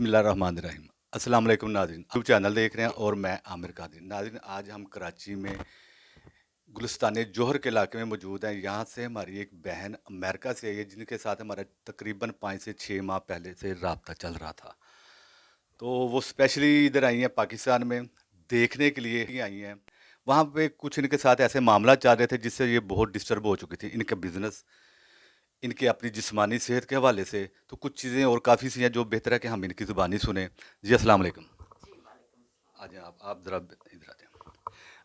बिस्मिल्लाहिर्रहमानिर्रहीम। अस्सलाम वालेकुम नाज़रीन, यूट्यूब चैनल देख रहे हैं और मैं आमिर कादिर। नाज़रीन, आज हम कराची में गुलिस्तान जोहर के इलाके में मौजूद हैं। यहाँ से हमारी एक बहन अमेरिका से आई है, जिनके साथ हमारा तकरीबन 5 से 6 माह पहले से रब्ता चल रहा था। तो वो स्पेशली इधर आई हैं पाकिस्तान में देखने के लिए ही आई हैं। वहाँ पे कुछ इनके साथ ऐसे मामला चल रहे थे जिससे ये बहुत डिस्टर्ब हो चुकी थी। इनका बिजनेस, इनके अपनी जिस्मानी सेहत के हवाले से, तो कुछ चीज़ें और काफ़ी सी हैं जो बेहतर है कि हम इनकी ज़ुबानी सुने। जी अस्सलाम वालेकुम। आ जाएं आप ज़रा इधर आ जाएं।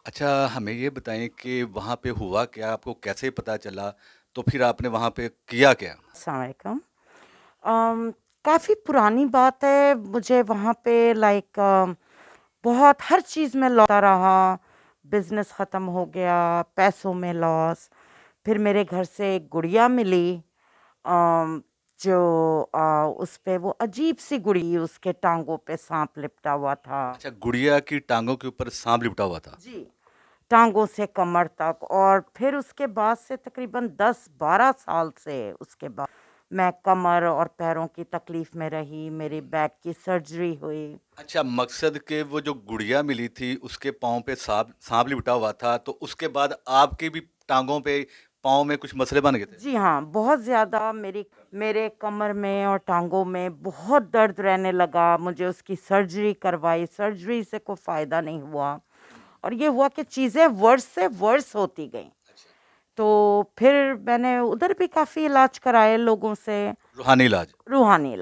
अच्छा, हमें ये बताएं कि वहाँ पे हुआ क्या, आपको कैसे पता चला, तो फिर आपने वहाँ पे किया क्या? अस्सलाम वालेकुम। काफ़ी पुरानी बात है। मुझे वहाँ पे बहुत हर चीज़ में लौटा रहा। बिज़नेस ख़त्म हो गया, पैसों में लॉस। फिर मेरे घर से एक गुड़िया मिली, अम, जो उस पे वो अजीब-सी गुड़ी, उसके टाँगों पे साँप लिपटा हुआ था। अच्छा, गुड़िया की टांगों के ऊपर सांप लिपटा हुआ था। जी, टाँगों से कमर तक। और फिर उसके बाद से तकरीबन 10-12 साल से उसके बाद मैं कमर और पैरों की तकलीफ़ में रही, मेरी बैक की सर्जरी हुई। अच्छा, मकसद के वो जो गुड़िया मिली थी उसके पाँव पे सांप सांप लिपटा हुआ था, तो उसके बाद आपकी भी टांगों पे, पाँव में कुछ मसले बन गए थे? जी हाँ, बहुत ज़्यादा मेरे कमर में और टाँगों में बहुत दर्द रहने लगा। मुझे उसकी सर्जरी करवाई, सर्जरी से कोई फ़ायदा नहीं हुआ और ये हुआ कि चीज़ें वर्स से वर्स होती गईं। अच्छा, तो फिर मैंने उधर भी काफ़ी इलाज कराए लोगों से। रूहानी इलाज। रूहानी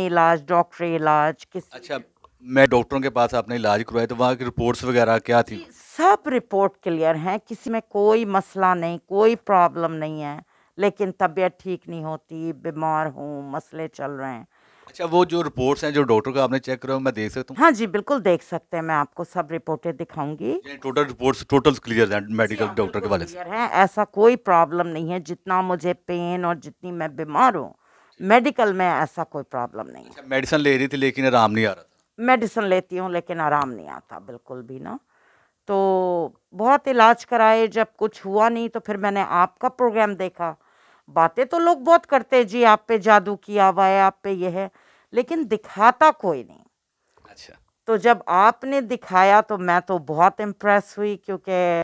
इलाज, डॉक्टरी इलाज, किसी। अच्छा, मैं डॉक्टरों के पास आपने इलाज करवाया, तो वहाँ की रिपोर्ट्स वगैरह क्या थी? जी, सब रिपोर्ट क्लियर हैं, किसी में कोई मसला नहीं, कोई प्रॉब्लम नहीं है, लेकिन तबीयत ठीक नहीं होती, बीमार हूँ, मसले चल रहे हैं। अच्छा, वो जो रिपोर्ट्स हैं जो डॉक्टर का आपने चेक कराया, मैं देख सकता हूँ? हाँ जी, बिल्कुल देख सकते हैं, मैं आपको सब रिपोर्टें दिखाऊँगी। यानी टोटल रिपोर्ट्स टोटल क्लियर हैं जी मेडिकल हाँ, डॉक्टर के बिल्कुल हवाले से? क्लियर है, ऐसा कोई प्रॉब्लम नहीं है, जितना मुझे पेन और जितनी मैं बीमार हूँ, ठीक। मेडिकल में ऐसा कोई प्रॉब्लम नहीं है। अच्छा, मेडिसिन ले रही थी लेकिन आराम नहीं आ रहा था। मेडिसिन लेती हूँ लेकिन आराम नहीं आता बिल्कुल भी ना। तो बहुत इलाज कराए, जब कुछ हुआ नहीं तो फिर मैंने आपका प्रोग्राम देखा। बातें तो लोग बहुत करते हैं, जी आप पे जादू किया हुआ है, आप पे ये है, लेकिन दिखाता कोई नहीं। अच्छा। तो जब आपने दिखाया तो मैं तो बहुत इम्प्रेस हुई, क्योंकि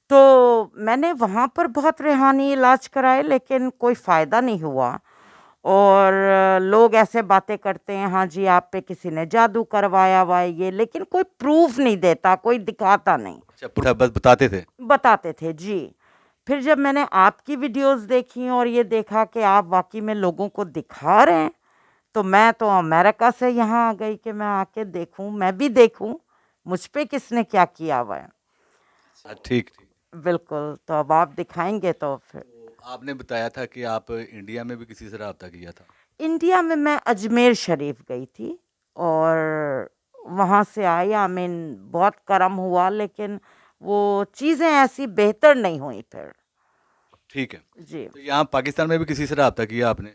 तो मैंने वहाँ पर बहुत रूहानी इलाज कराए लेकिन कोई फ़ायदा नहीं हुआ। और लोग ऐसे बातें करते हैं, हाँ जी, आप पे किसी ने जादू करवाया हुआ है ये, लेकिन कोई प्रूफ़ नहीं देता, कोई दिखाता नहीं। अच्छा, पूरा बस बताते थे। बताते थे, जी। फिर जब मैंने आपकी वीडियोज़ देखी और ये देखा कि आप वाक़ई में लोगों को दिखा रहे हैं, तो मैं तो अमेरिका से यहाँ आ गई कि मैं आके देखूँ, मैं भी देखूँ, मुझ पे किसने क्या किया हुआ है। अच्छा, ठीक ठीक। बिल्कुल, तो अब आप दिखाएँगे तो फिर। तो आपने बताया था कि आप इंडिया में भी किसी से रब्ता किया था। इंडिया में मैं अजमेर शरीफ गई थी और वहाँ से आई, आई मीन बहुत कर्म हुआ, लेकिन वो चीज़ें ऐसी बेहतर नहीं हुई फिर। ठीक है। जी। तो यहाँ पाकिस्तान में भी किसी से रब्ता किया आपने?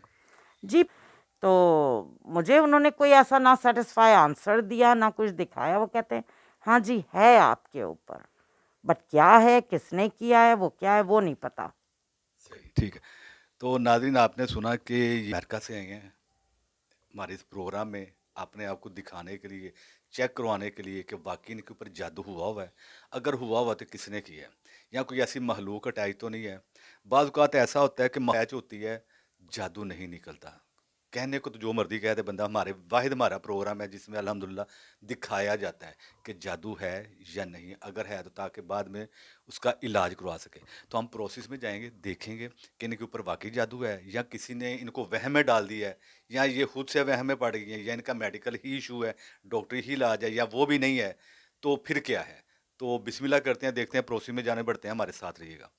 जी, तो मुझे उन्होंने कोई ऐसा ना सैटिस्फाई आंसर दिया, ना कुछ दिखाया। वो कहते हैं, "हाँ जी, है आपके ऊपर।" बट क्या है, किसने किया है, वो क्या है, वो नहीं पता। सही, ठीक है। तो नाज़रीन, आपने सुना कि ये अमेरिका से आई हैं हमारे इस प्रोग्राम में, आपने आपको दिखाने के लिए, चेक करवाने के लिए कि वाकई इनके ऊपर जादू हुआ है। अगर हुआ हुआ तो किसने किया है, या कोई ऐसी मखलूक अटैच तो नहीं है। बाज़ औक़ात ऐसा होता है कि अटैच होती है, जादू नहीं निकलता। कहने को तो जो मर्जी कह दे बंदा, हमारे वाहिद हमारा प्रोग्राम है जिसमें अल्हम्दुलिल्लाह दिखाया जाता है कि जादू है या नहीं, अगर है तो ताकि बाद में उसका इलाज करवा सके। तो हम प्रोसेस में जाएंगे, देखेंगे कि इनके ऊपर वाकई जादू है या किसी ने इनको वहम में डाल दिया है, या ये खुद से वहम में पड़ गई है, या इनका मेडिकल ही इशू है, डॉक्टरी ही इलाज है, या वो भी नहीं है, तो फिर क्या है। तो बिस्मिल्लाह करते हैं, देखते हैं, प्रोसेस में जाने बढ़ते हैं, हमारे साथ रहिएगा।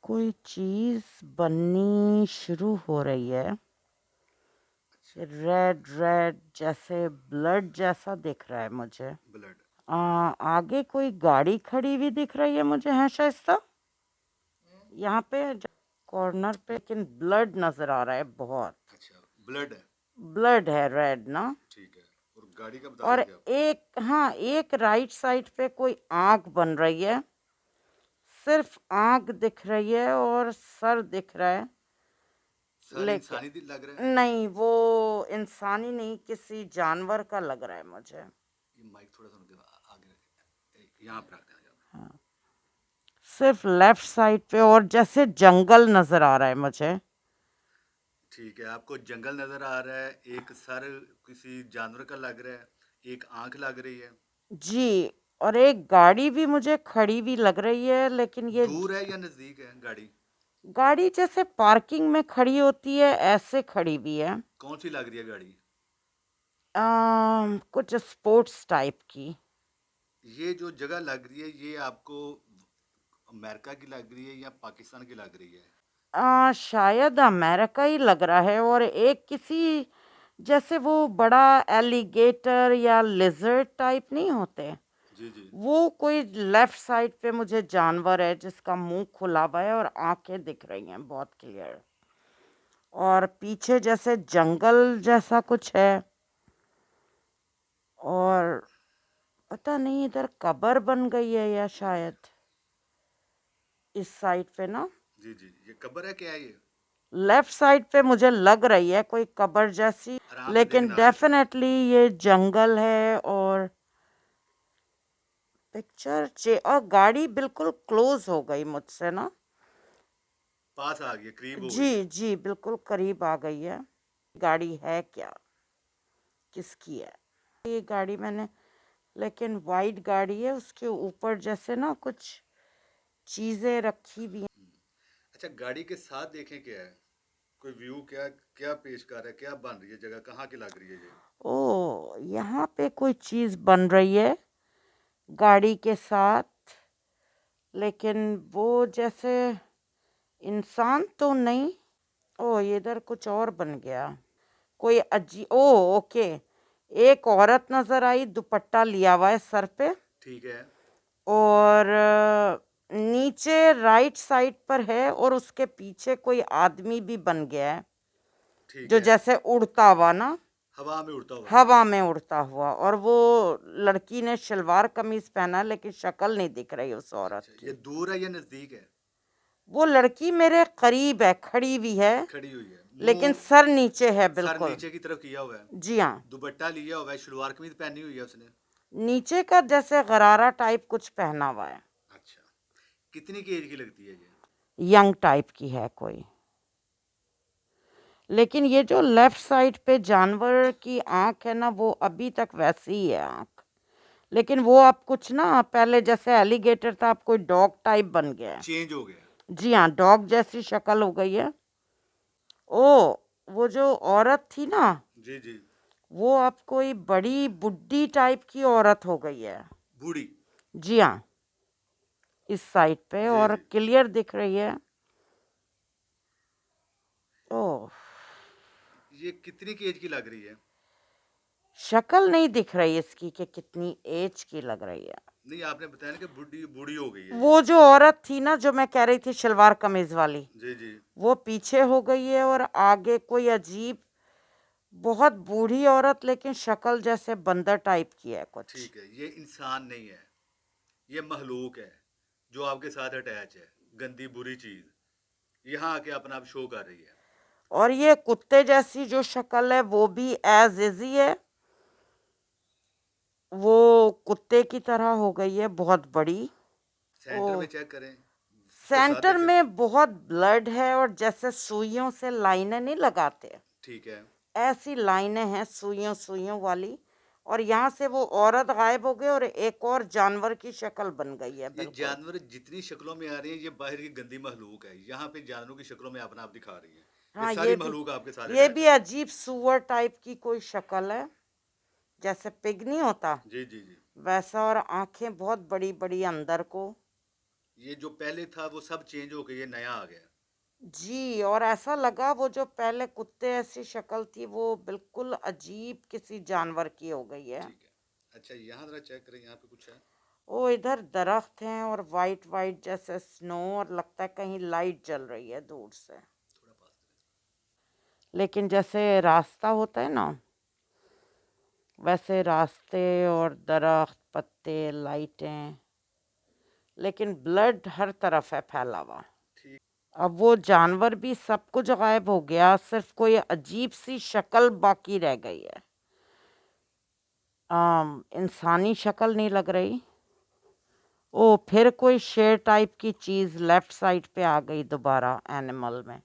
कोई चीज़ बननी शुरू हो रही है। रेड रेड जैसे ब्लड जैसा दिख रहा है मुझे। ब्लड। आगे कोई गाड़ी खड़ी हुई दिख रही है मुझे, है शाइस्ता, यहाँ पे कॉर्नर पे, लेकिन ब्लड नजर आ रहा है बहुत। अच्छा, ब्लड है। ब्लड है, रेड ना। ठीक है। और गाड़ी का बता और रहे थे आप? एक, हाँ, एक राइट साइड पे कोई आंख बन रही है, सिर्फ आंख दिख रही है और सर दिख रहा है, सर लेकिन इंसानी लग रहा है। नहीं, वो इंसानी नहीं, किसी जानवर का लग रहा है मुझे। ये माइक थोड़ा सा उनके आगे रखें, यहाँ पे रख देना यहाँ हाँ, सिर्फ लेफ्ट साइड पे, और जैसे जंगल नजर आ रहा है मुझे। पे। ठीक है, आपको जंगल नजर आ रहा है, एक सर किसी जानवर का लग रहा है, एक आंख लग रही है। जी, और एक गाड़ी भी मुझे खड़ी हुई लग रही है, लेकिन ये दूर है या नजदीक है गाड़ी? गाड़ी जैसे पार्किंग में खड़ी होती है ऐसे खड़ी हुई है। कौन सी लग रही है गाड़ी? कुछ स्पोर्ट्स टाइप की। ये जो जगह लग रही है, ये आपको अमेरिका की लग रही है या पाकिस्तान की लग रही है? शायद अमेरिका ही लग रहा है, और एक किसी, जैसे वो बड़ा एलिगेटर या लिजर्ड टाइप नहीं होते, जी जी। वो कोई लेफ्ट साइड पे मुझे जानवर है जिसका मुंह खुला हुआ है और आंखें दिख रही हैं बहुत क्लियर, और पीछे जैसे जंगल जैसा कुछ है, और पता नहीं इधर कब्र बन गई है या शायद इस साइड पे ना, जी जी, ये कब्र है क्या है ये? लेफ्ट साइड पे मुझे लग रही है कोई कब्र जैसी, आराम से लेकिन देखना आप। डेफिनेटली ये जंगल है। और पिक्चर चे और गाड़ी बिल्कुल क्लोज हो गई मुझसे ना। पास आ गई है, करीब हो जी गई है। जी, बिल्कुल करीब आ गई है। गाड़ी है क्या, किसकी है ये गाड़ी? मैंने, लेकिन वाइट गाड़ी है, उसके ऊपर जैसे ना कुछ चीजें रखी हुई हैं। अच्छा, गाड़ी के साथ देखें क्या है, कोई व्यू क्या क्या पेश कर रहा है, क्या बन रही है जगह, कहाँ की लग रही है ये? ओ, यहाँ पे कोई चीज बन रही है गाड़ी के साथ, लेकिन वो जैसे इंसान तो नहीं। ओ, ये इधर कुछ और बन गया, कोई ओ, ओके, एक औरत नजर आई, दुपट्टा लिया हुआ है सर पे, ठीक है। और नीचे राइट साइड पर है, और उसके पीछे कोई आदमी भी बन गया है, ठीक जो है। जैसे उड़ता हुआ ना, हवा में उड़ता हुआ। हवा में उड़ता हुआ। और वो लड़की ने शलवार कमीज पहना है, लेकिन शक्ल नहीं दिख रही उस औरत अच्छा, ये की। दूर है या नजदीक है? वो लड़की मेरे करीब है, खड़ी हुई है, खड़ी हुई है, लेकिन मुंह सर नीचे है सर बिल्कुल। नीचे की तरफ किया हुआ है। जी हाँ, दुपट्टा लिया हुआ है, शलवार कमीज पहनी हुई है उसने। नीचे का जैसे गरारा टाइप कुछ पहना हुआ है। अच्छा, कितनी की एज की लगती है ये? यंग टाइप की है कोई, लेकिन ये जो लेफ्ट साइड पे जानवर की आंख है ना, वो अभी तक वैसी ही है आंख, लेकिन वो अब कुछ ना, पहले जैसे एलिगेटर था, अब कोई डॉग टाइप बन गया है। चेंज हो गया? जी हाँ, डॉग जैसी शक्ल हो गई है। ओ, वो जो औरत थी ना, जी जी। वो अब कोई बड़ी बुड्ढी टाइप की औरत हो गई है। बूढ़ी? जी हाँ, इस साइड पे, जी और जी। क्लियर दिख रही है। ओह, ये कितनी की एज की लग रही है? शक्ल नहीं दिख रही इसकी कि कितनी एज की लग रही है। नहीं, आपने बताया ना कि बूढ़ी बूढ़ी हो गई है ये। वो जो औरत थी ना, जो मैं कह रही थी शलवार कमीज वाली, जी जी। वो पीछे हो गई है, और आगे कोई अजीब, बहुत बूढ़ी औरत, लेकिन शक्ल जैसे बंदर टाइप की है कुछ। ठीक है, ये इंसान नहीं है, ये महलूक है जो आपके साथ अटैच है, गंदी बुरी चीज यहाँ आके अपना आप शो कर रही है। और ये कुत्ते जैसी जो शक्ल है, वो भी एज इज ही है, वो कुत्ते की तरह हो गई है, बहुत बड़ी। ओ, सेंटर में चेक करें, उसके साथ सेंटर देखें। में बहुत ब्लड है, और जैसे सुइयों से लाइनें नहीं लगाते, ठीक है। ऐसी लाइनें हैं सुइयों सुइयों वाली, और यहाँ से वो औरत गायब हो गई, और एक और जानवर की शक्ल बन गई है ये बिल्कुल। जानवर जितनी शक्लों में आ रही है, ये बाहर की गंदी महलूक है, यहाँ पे जानवरों की शक्लों में अपना आप दिखा रही है। ये हाँ, सारी महलूक आपके साथ ये अटैच भी है। अजीब सुअर टाइप की कोई शक्ल है, जैसे पिग नहीं होता जी जी जी। वैसा, और आंखें बहुत बड़ी बड़ी अंदर को। ये जो पहले था वो सब चेंज हो गया, ये नया आ गया। जी, और ऐसा लगा वो जो पहले कुत्ते ऐसी शक्ल थी, वो बिल्कुल अजीब किसी जानवर की हो गई है। ठीक है। अच्छा, यहाँ ज़रा चेक करें, यहाँ पे कुछ है? वो इधर दरख्त हैं और वाइट वाइट जैसे स्नो, और लगता है कहीं लाइट जल रही है दूर से, थोड़ा पास करें। लेकिन जैसे रास्ता होता है ना, वैसे रास्ते और दरख्त, पत्ते, लाइटें, लेकिन ब्लड हर तरफ है फैला हुआ। ठीक। अब वो जानवर भी सब कुछ गायब हो गया, सिर्फ कोई अजीब सी शक्ल बाकी रह गई है। इंसानी शक्ल नहीं लग रही। ओ, फिर कोई शेर टाइप की चीज लेफ्ट साइड पे आ गई दोबारा एनिमल में।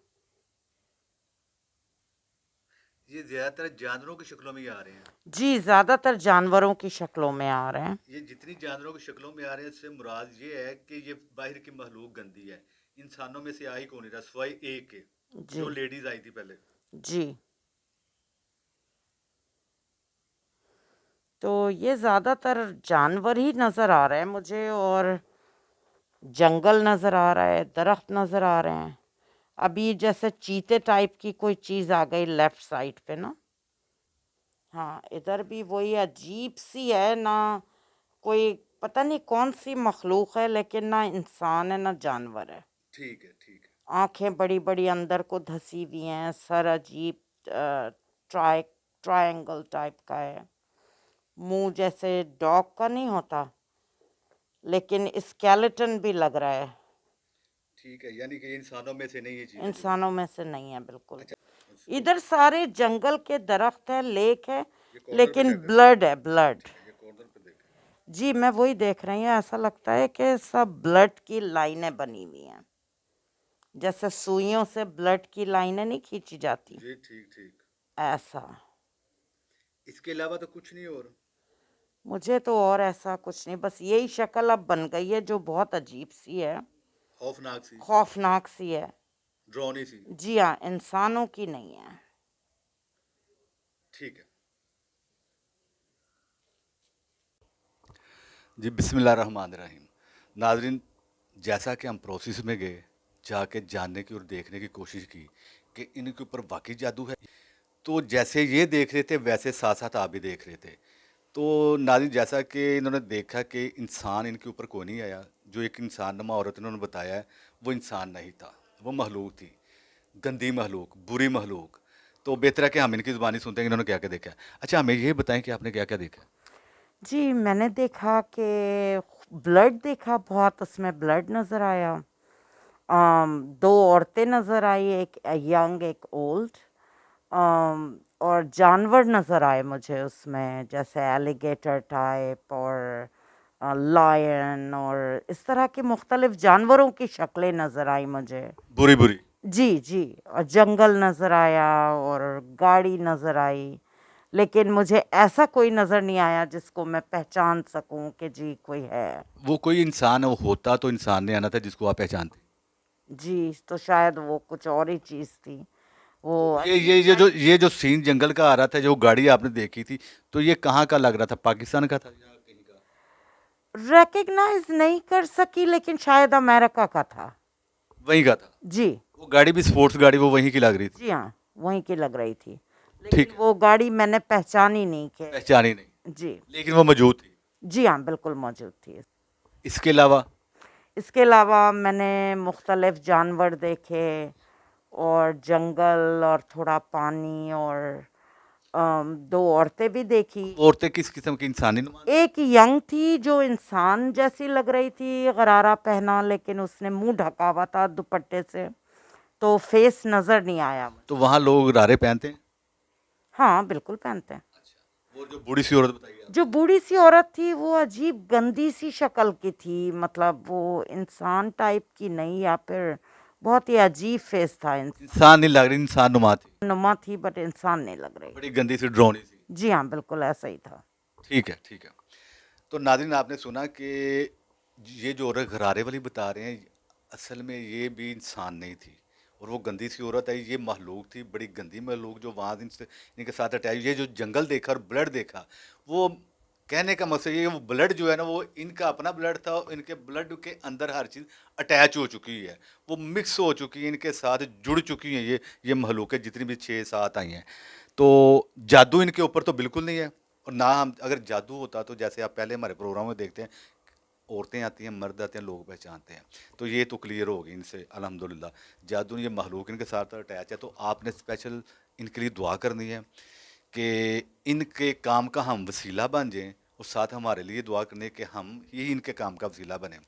ये ज़्यादातर जानवरों की शक्लों में ही आ रहे हैं। जी, ज्यादातर जानवरों की शक्लों में आ रहे हैं। ये जितनी जानवरों की शक्लों में आ रहे हैं, इससे मुराद ये है कि ये बाहर की मखलूक गंदी है। इंसानों में से आ ही कौन नहीं रहा सिवाय एक के, जी जो लेडीज आई थी पहले। जी। तो ये ज्यादातर जानवर ही नजर आ रहे हैं मुझे, और जंगल नजर आ रहा है, दरख्त नजर आ रहे हैं। अभी जैसे चीते टाइप की कोई चीज आ गई लेफ्ट साइड पे ना। हाँ, इधर भी वही अजीब सी है ना, कोई पता नहीं कौन सी मखलूक है, लेकिन ना इंसान है ना जानवर है। ठीक है, ठीक है। आंखें बड़ी बड़ी अंदर को धसी हुई हैं, सर अजीब ट्राई ट्रायंगल टाइप का है, मुंह जैसे डॉग का नहीं होता, लेकिन स्केलेटन भी लग रहा है। ठीक है, यानी कि इंसानों में से नहीं ये चीज़ें जो हैं। इंसानों में से नहीं है बिल्कुल। अच्छा, उसको इधर सारे जंगल के दरख्त है, लेक है, ये कॉर्नर पे लेकिन चेक करें। ब्लड है, ब्लड। ठीक है, ये कॉर्नर पे देखें। जी, मैं वही देख रही हूँ, ऐसा लगता है कि सब ब्लड की लाइनें बनी हुई हैं, जैसे सुइयों से ब्लड की लाइनें नहीं खींची जाती, जी, ठीक ठीक। ऐसा। इसके अलावा तो कुछ नहीं और? मुझे तो और ऐसा कुछ नहीं, बस यही शक्ल अब बन गई है जो बहुत अजीब सी है, खौफनाक सी, खौफनाक सी है। ड्रोनी सी। जी हाँ, इंसानों की नहीं है। ठीक है जी। बिस्मिल्लाहिर्रहमानिर्रहीम। नाजरीन, जैसा कि हम प्रोसेस में गए, जाके जानने की और देखने की कोशिश की कि इनके ऊपर वाकई जादू है, तो जैसे ये देख रहे थे वैसे साथ साथ आप भी देख रहे थे। तो नाज़रीन, जैसा कि इन्होंने देखा कि इंसान इनके ऊपर कोई नहीं आया, जो एक इंसान नमा औरत इन्होंने बताया है, वो इंसान नहीं था, वो मखलूक थी, गंदी मखलूक, बुरी मखलूक। तो बेहतर है कि हम इनकी ज़ुबानी सुनते हैं कि इन्होंने क्या क्या देखा है। अच्छा, हमें ये बताएं कि आपने क्या क्या देखा है। जी, मैंने देखा कि ब्लड देखा, बहुत उसमें ब्लड नज़र आया। दो औरतें नज़र आई, एक यंग एक ओल्ड। और जानवर नज़र आए मुझे उसमें, जैसे एलिगेटर टाइप और लायन, और इस तरह के मुख्तलिफ जानवरों की शक्लें नज़र आई मुझे। बुरी बुरी। जी जी। और जंगल नज़र आया और गाड़ी नज़र आई, लेकिन मुझे ऐसा कोई नज़र नहीं आया जिसको मैं पहचान सकूं कि जी कोई है। वो कोई इंसान हो, होता तो इंसान ने आना था जिसको आप पहचानते। जी, तो शायद वो कुछ और ही चीज़ थी, वो तो ये अजीब ये ये जो टाइप। ये जो सीन जंगल का आ रहा था, जो गाड़ी आपने देखी थी, तो ये कहाँ का लग रहा था, पाकिस्तान का था या कहीं का? रिकग्नाइज नहीं कर सकी, लेकिन शायद अमेरिका का था। वहीं का था। जी वो गाड़ी भी स्पोर्ट्स गाड़ी, वो वहीं की लग रही थी। जी हाँ, वहीं की लग रही थी, लेकिन ठीक है, वो गाड़ी मैंने पहचानी नहीं कि। पहचानी नहीं, जी लेकिन वो मौजूद थी। जी हाँ, बिल्कुल मौजूद थी। इसके अलावा? इसके अलावा मैंने मुख्तलिफ जानवर देखे, और जंगल और थोड़ा पानी, और दो औरतें भी देखी। वो औरतें किस किस्म की, इंसानी नुमा थी? एक यंग थी जो इंसान जैसी लग रही थी, गरारा पहना, लेकिन उसने मुंह ढका हुआ था दुपट्टे से, तो फेस नज़र नहीं आया मुझे। तो वहाँ लोग रारे पहनते हैं? हाँ, बिल्कुल पहनते हैं। अच्छा, वो जो बूढ़ी सी औरत बताइए जो आपने। बूढ़ी सी औरत थी वो अजीब गंदी सी शक्ल की थी, मतलब वो इंसान टाइप की नहीं, या फिर बहुत ही अजीब फेस था, इंसान नहीं लग रही, इंसान नुमा थी, नुमा थी, बट इंसान नहीं लग रही। बड़ी गंदी सी ड्रोनी सी। जी हाँ, बिल्कुल ऐसा ही था। ठीक है, ठीक है। तो नाज़रीन, आपने सुना कि ये जो औरत घरारे वाली बता रहे हैं, असल में ये भी इंसान नहीं थी, और वो गंदी सी औरत है, ये महलूक थी, बड़ी गंदी महलूक, जो वहाँ इनसे इनके साथ अटैच। ये जो जंगल देखा और ब्लड देखा, वो कहने का मकसद ये, वो ब्लड जो है ना, वो इनका अपना ब्लड था, और इनके ब्लड के अंदर हर चीज़ अटैच हो चुकी है, वो मिक्स हो चुकी है, इनके साथ जुड़ चुकी हैं ये महलूकें जितनी भी 6-7 आई हैं। तो जादू इनके ऊपर तो बिल्कुल नहीं है। और ना हम अगर जादू होता तो जैसे आप पहले हमारे प्रोग्राम में देखते हैं, औरतें आती हैं, मर्द आते हैं, लोग पहचानते हैं। तो ये तो क्लियर हो गई इनसे अल्हम्दुलिल्लाह। जादू ये मखलूक इनके साथ अटैच है, तो आपने स्पेशल इनके लिए दुआ करनी है कि इनके काम का हम वसीला बन जाएं, और साथ हमारे लिए दुआ करनी है कि हम ही इनके काम का वसीला बने।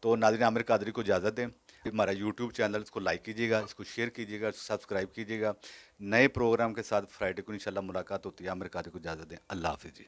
तो नाज़रीन, आमिर कादरी को इजाज़त दें। हमारा यूट्यूब चैनल, इसको लाइक कीजिएगा, इसको शेयर कीजिएगा, सब्सक्राइब कीजिएगा। नए प्रोग्राम के साथ फ्राइडे को इंशाल्लाह मुलाकात होती है। आमिर कादरी को इजाज़त दें। अल्लाह हाफिज़ जी।